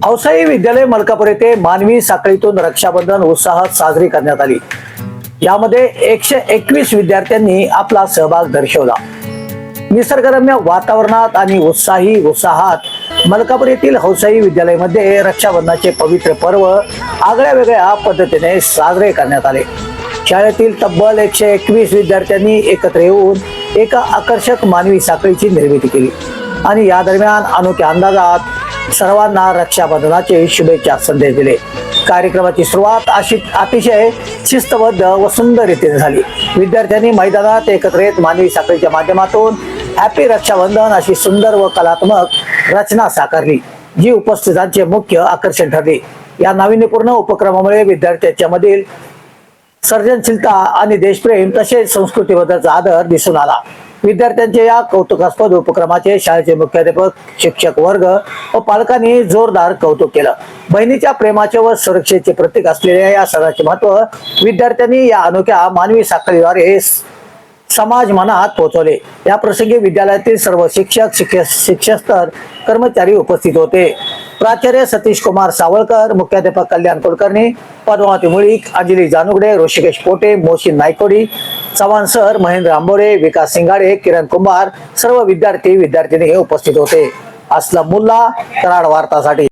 औसाई विद्यालय मलकापूर येथे मानवी साखळीतून रक्षाबंधन उत्साहात साजरी करण्यात आली। यामध्ये 121 विद्यार्थ्यांनी आपला सहभाग दर्शवला। निसर्गरम्य वातावरणात आणि उत्साहात मलकापूर येथील औसाई विद्यालयामध्ये रक्षाबंधनाचे पवित्र पर्व आगळ्या वेगळ्या पद्धतीने साजरे करण्यात आले। शाळेतील तब्बल 121 विद्यार्थ्यांनी एकत्र येऊन एका आकर्षक मानवी साखळीची निर्मिती केली आणि या दरम्यान अनोख्या अंदाजात सर्वांना रक्षाबंधनाचे शुभेच्छा संदेश दिले। कार्यक्रमाची सुरुवात अतिशय शिस्तबद्ध व सुंदर रीतीने झाली। विद्यार्थ्यांनी मैदानात एकत्र येत मानवी साखळीच्या माध्यमातून हॅपी रक्षाबंधन अशी सुंदर व कलात्मक रचना साकारली, जी उपस्थितांचे मुख्य आकर्षण ठरली। या नाविन्यपूर्ण उपक्रमामुळे विद्यार्थ्यांच्या मधील सर्जनशीलता आणि देशप्रेम तसेच संस्कृतीबद्दलचा आदर दिसून आला। विद्यार्थ्यांच्या या कौतुकास्पद उपक्रमाचे शाळेचे मुख्याध्यापक, शिक्षक वर्ग व पालकांनी जोरदार कौतुक केलं। बहिणीच्या प्रेमाचे व सुरक्षेचे प्रतीक असलेल्या या सणाचे महत्त्व विद्यार्थ्यांनी या अनोख्या मानवी साखळीद्वारे समाज मनात पोहोचवले। या प्रसंगी विद्यालयातील सर्व शिक्षक कर्मचारी उपस्थित होते। प्राचार्य सतीश कुमार सावळकर, मुख्याध्यापक कल्याण कुलकर्णी, पद्मावती मुळीक, अंजली जानुगडे, ऋषिकेश पोटे, मोहसिन नायकोडी, चव्हाण सर, महेंद्र आंबोरे, विकास सिंगाडे, किरण कुंभार, सर्व विद्यार्थी विद्यार्थिनी उपस्थित होते। असलम मुल्ला, कराड वार्तासाठी।